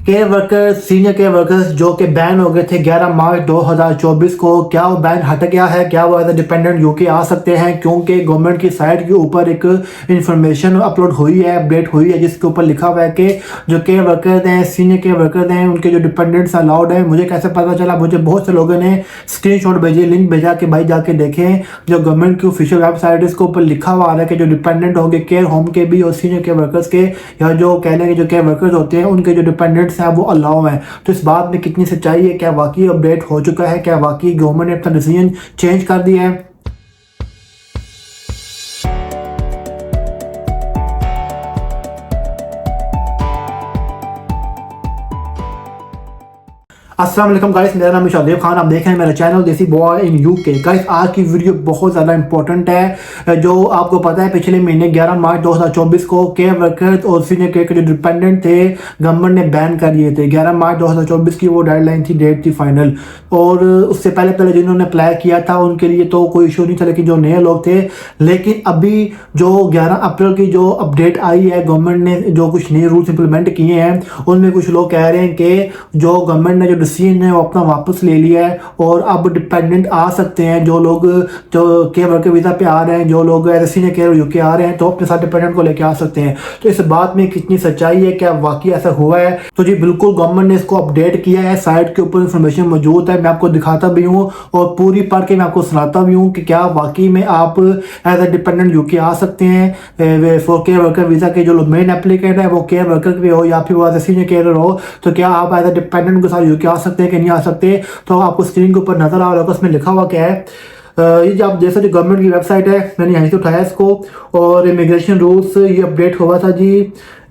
Care workers, senior care workers जो कि ban हो गए थे 11 मार्च 2024 को, क्या वो बैन हट गया है? क्या वो एज ए डिपेंडेंट यूके आ सकते हैं? क्योंकि गवर्नमेंट की साइट के ऊपर एक इंफॉर्मेशन अपलोड हुई है, अपडेट हुई है, जिसके ऊपर लिखा हुआ है कि जो केयर वर्कर्स हैं, सीनियर केयर वर्कर्स हैं, उनके जो डिपेंडेंट्स अलाउड हैं। मुझे कैसे पता चला? मुझे बहुत से लोगों ने स्क्रीनशॉट भेजे, लिंक भेजा कि भाई जाके देखें, जो गवर्नमेंट की ऑफिशियल वेबसाइट है इसके ऊपर लिखा हुआ है कि जो डिपेंडेंट होंगे केयर होम के भी और सीनियर केयर वर्कर्स के, या जो कह लें जो केयर वर्कर्स होते हैं उनके जो डिपेंडेंट्स हैं वो अलाउ हैं। तो इस बात में कितनी सच्चाई है? क्या वाकई अपडेट हो चुका है? क्या वाकई गवर्नमेंट ने अपना डिसीजन चेंज कर दिया है? अस्सलाम वालेकुम गाइस, मेरा नाम है शादेब खान। आप देख रहे हैं मेरा चैनल देसी बॉय इन यूके। गाइस आज की वीडियो बहुत ज़्यादा इंपॉर्टेंट है। जो आपको पता है पिछले महीने 11 मार्च 2024 को केयर वर्कर्स और सीनियर केयर के जो डिपेंडेंट थे गवर्नमेंट ने बैन कर दिए थे। 11 मार्च 2024 की वो डेडलाइन थी, डेट थी फाइनल। और उससे पहले जिन्होंने अप्लाई किया था उनके लिए तो कोई इशू नहीं था, लेकिन जो नए लोग थे। लेकिन अभी जो 11 अप्रैल की जो अपडेट आई है, गवर्नमेंट ने जो कुछ नए रूल्स इंप्लीमेंट किए हैं उनमें कुछ लोग कह रहे हैं कि जो गवर्नमेंट ने जो डिसीजन है वो अपना वापस ले लिया है और अब डिपेंडेंट आ सकते हैं। जो लोग जो केयर वर्कर वीज़ा पे आ रहे हैं, जो लोग सीनियर केयर यूके आ रहे हैं, तो अपने साथ डिपेंडेंट को लेके आ सकते हैं। तो इस बात में कितनी सच्चाई है? क्या वाकई ऐसा हुआ है? तो जी बिल्कुल, गवर्नमेंट ने इसको अपडेट किया है, साइट के ऊपर इंफॉर्मेशन मौजूद है। मैं आपको दिखाता भी हूँ और पूरी पढ़ के मैं आपको सुनाता भी हूँ कि क्या वाकई में आप एज ए डिपेंडेंट यूके आ सकते हैं फॉर केयर वर्कर वीज़ा के। जो लोग मेन एप्लीकेंट है वो केयर वर्कर भी हो या फिर वो एज ए सीनियर केयर हो, तो क्या आप एज ए डिपेंडेंट के साथ यूके आ सकते हैं कि नहीं आ सकते? तो आपको स्क्रीन के ऊपर नजर आ रहा होगा, उसमें लिखा हुआ क्या है। ये जो आप जैसा जो गवर्नमेंट की वेबसाइट है, मैंने यहीं से उठाया इसको। और इमिग्रेशन रूल्स ये अपडेट हुआ था जी,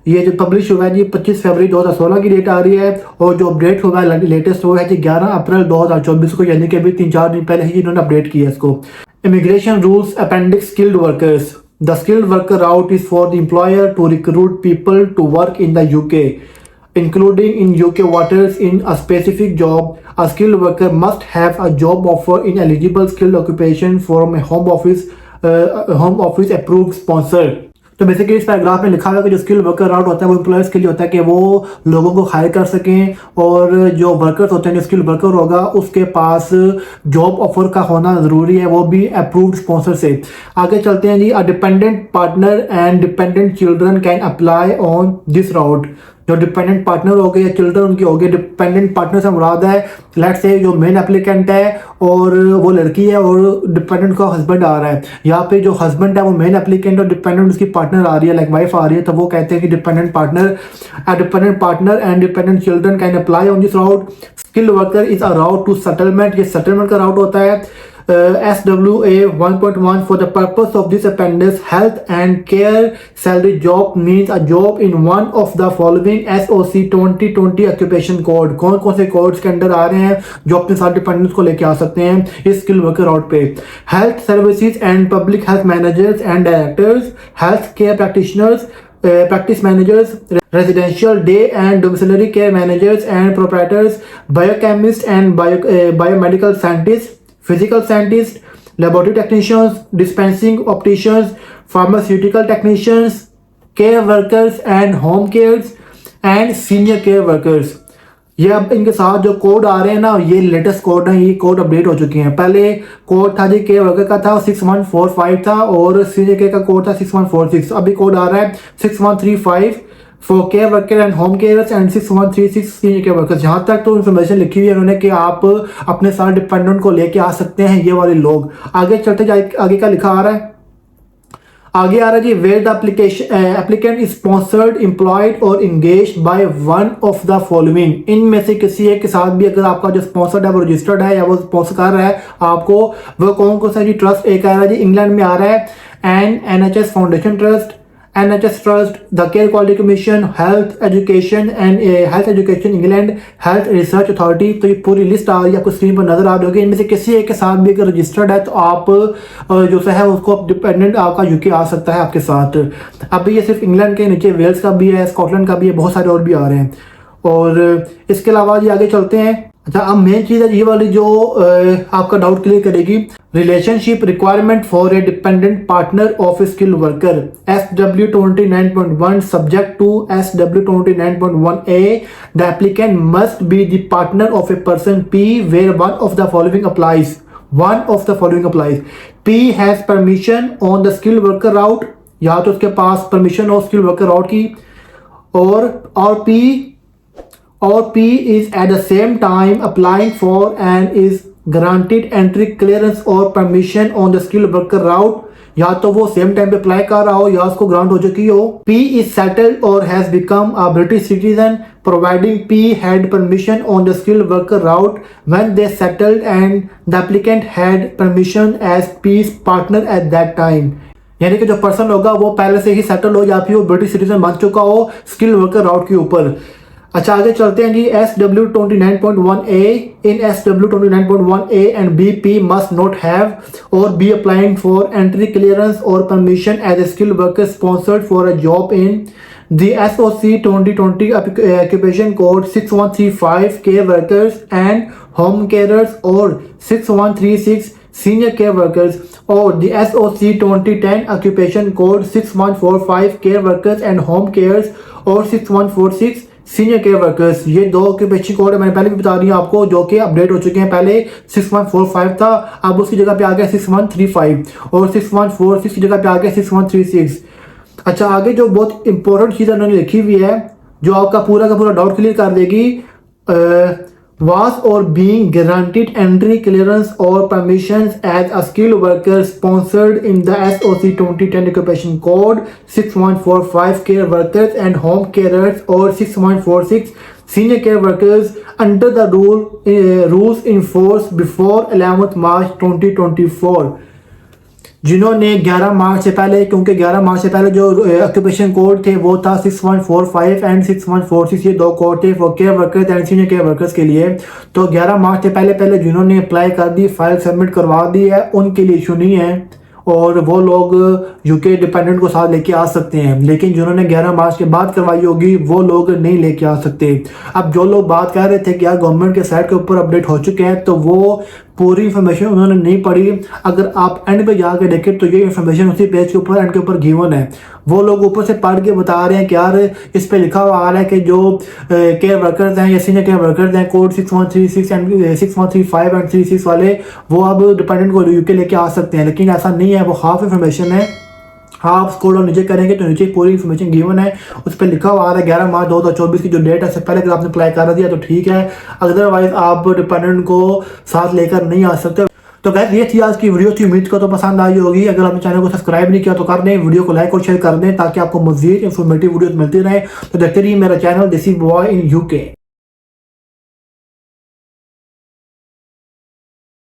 ये जो पब्लिश हुआ है जी 25 फरवरी 2016 की डेट आ रही है। और जो अपडेट हुआ है लेटेस्ट हुआ है जी 11 अप्रैल 2024 को, यानी कि अभी 3-4 दिन पहले ही इन्होंने अपडेट किया इसको। Immigration rules appendix skilled workers. The skilled worker route is for the employer to recruit people to work in the UK including in UK waters in a specific job. A skilled worker must have a job offer in eligible skilled occupation from a home office approved sponsor. तो basically इस paragraph में लिखा हुआ है कि जो skill worker राउट होता है वो एम्प्लॉयर्स के लिए होता है कि वो लोगों को हायर कर सकें, और जो वर्कर्स होते हैं, जो स्किल वर्कर होगा उसके पास जॉब ऑफर का होना ज़रूरी है, वो भी अप्रूव्ड स्पॉन्सर से। आगे चलते हैं जी। A dependent partner and dependent children can apply on this route. जो डिपेंडेंट पार्टनर हो गए या चिल्ड्रन उनके हो गए, डिपेंडेंट पार्टनर से मुराद है लेट्स से जो मेन एप्लीकेंट है और वो लड़की है और डिपेंडेंट का हस्बैंड आ रहा है, यहाँ पे जो हस्बैंड है वो मेन एप्लीकेंट और डिपेंडेंट उसकी पार्टनर आ रही है, लाइक वाइफ आ रही है, तो वो कहते हैं कि dependent partner and dependent children can apply on this route. Skilled worker is a route to settlement. ये सेटलमेंट का राउट होता है। SWA 1.1 for the purpose of this appendix, health and care salary job means a job in one of the following SOC 2020 occupation code। कौन कौन से codes के अंदर आ रहे हैं जो अपने साथ डिपेंडेंट्स को लेके आ सकते हैं इस स्किल वर्कर राउट पे? Health services and public health managers and directors, health care practitioners, practice managers, residential day and domiciliary care managers and proprietors, biochemists and biomedical scientists, physical scientists, laboratory technicians, dispensing opticians, pharmaceutical technicians, care workers and home cares and senior care workers। ये अब इनके साथ जो code आ रहे हैं ना, ये latest code है, ये कोड अपडेट हो चुके हैं। पहले कोड था जी केयर वर्कर का था 6145 था और सीनियर केयर का कोड था 6146। अभी कोड आ रहा है 6135 for care worker and home cares and 6136 senior care workers. यहाँ तक तो इन्फॉर्मेशन लिखी हुई है उन्होंने कि आप अपने साथ डिपेंडेंट को लेके आ सकते हैं ये वाले लोग। आगे चलते जाए, आगे का लिखा आ रहा है, आगे आ रहा है जी where the applicant is sponsored, employed और engaged by one of the following. इनमें से किसी एक के साथ भी अगर आपका जो स्पॉन्सर्ड है वो रजिस्टर्ड है या वो स्पॉन्सर कर रहा है आपको, वो कौन सा जी ट्रस्ट? एक आ रहा है जी इंग्लैंड में आ रहा है NHS foundation trust, NHS trust, the care quality commission, health education England, health research authority. तो ये पूरी लिस्ट आ रही है आपको स्क्रीन पर नजर आ रही होगी। इनमें से किसी एक के साथ भी अगर रजिस्टर्ड है तो आप जो है उसको डिपेंडेंट आपका यूके आ सकता है आपके साथ। अभी ये सिर्फ इंग्लैंड के नीचे वेल्स का भी है, स्कॉटलैंड का भी है, बहुत सारे और भी आ रहे हैं। और इसके अलावा ये आगे चलते हैं। अच्छा, अब मेन चीज़ है ये वाली जो आपका डाउट क्लियर करेगी। Relationship requirement for a dependent partner of a skill worker SW 29.1 subject to SW 29.1A the applicant must be the partner of a person P where one of the following applies. P has permission on the skill worker route, या तो उसके पास permission हो skill worker route की, or P is at the same time applying for and is granted entry clearance or permission on the skilled worker route, या तो वो same time पे अप्लाई कर रहा हो या उसको ग्रांट हो चुकी हो। P is settled or has become a British citizen providing P had permission on the skilled worker route when they settled and the applicant had permission as P's partner at that time। यानी कि जो person होगा वो पहले से ही settle हो या फिर वो ब्रिटिश सिटीजन बन चुका हो स्किल वर्कर राउट के ऊपर। अच्छा, आगे चलते हैं जी। SW 29.1A in SW 29.1A and BP must not have or be applying for entry clearance or permission as a skilled worker sponsored for a job in the SOC 2020 occupation code 6135 care workers and home carers or 6136 senior care workers or the SOC 2010 occupation code 6145 care workers and home carers or 6146 senior care workers. ये दो occupation code है, मैंने पहले भी बता दिया आपको, जो कि अपडेट हो चुके हैं। पहले 6145 था, अब उसकी जगह पे आ गया 6135 और 6146 की जगह पे आ गया 6136। अच्छा, आगे जो बहुत इंपॉर्टेंट चीज़ उन्होंने लिखी हुई है जो आपका पूरा का पूरा डाउट क्लियर कर देगी, was or being granted entry clearance or permissions as a skilled worker sponsored in the SOC 2010 occupation code 6145 care workers and home carers or 6146 senior care workers under the rules in force before 11th March 2024, जिन्होंने 11 मार्च से पहले, क्योंकि 11 मार्च से पहले जो occupation code थे वो था 6145 एंड 6146, ये दो कोड थे for care workers and senior care workers के लिए। तो 11 मार्च से पहले जिन्होंने अप्लाई कर दी, फाइल सबमिट करवा दी है, उनके लिए इशू नहीं है और वो लोग यूके डिपेंडेंट को साथ लेके आ सकते हैं। लेकिन जिन्होंने 11 मार्च के बाद करवाई होगी वो लोग नहीं लेके आ सकते। अब जो लोग बात कर रहे थे कि यार गवर्नमेंट के साइट के ऊपर अपडेट हो चुके हैं, तो वो पूरी इन्फॉर्मेशन उन्होंने नहीं पढ़ी। अगर आप एंड पे जाकर देखें तो ये इन्फॉर्मेशन उसी पेज के ऊपर एंड के ऊपर गिवन है। वो लोग ऊपर से पढ़ के बता रहे हैं कि यार इस पे लिखा हुआ आ रहा है कि जो केयर वर्कर्स हैं या सीनियर केयर वर्कर्स हैं कोड 6136 एंड 6135 एंड 36 वाले, वो अब डिपेंडेंट को यूके लेके आ सकते हैं। लेकिन ऐसा नहीं है, वो हाफ इन्फॉर्मेशन है। हाँ, आप स्क्रॉल डाउन नीचे करेंगे तो नीचे पूरी इन्फॉर्मेशन गिवन है, उस पर लिखा हुआ आ रहा है 11 मार्च 2024 की जो डेट है। इससे पहले अगर आपने अप्लाई कर दिया तो ठीक है, अदरवाइज आप डिपेंडेंट को साथ लेकर नहीं आ सकते। तो गाइस, ये थी आज की वीडियो थी, उम्मीद को तो पसंद आई होगी। अगर आपने चैनल को सब्सक्राइब नहीं किया तो कर दें, वीडियो को लाइक और शेयर कर दें ताकि आपको मजीद इंफॉर्मेटिव वीडियो मिलती रहे। तो देखते रहिए मेरा चैनल देसी बॉय इन यूके।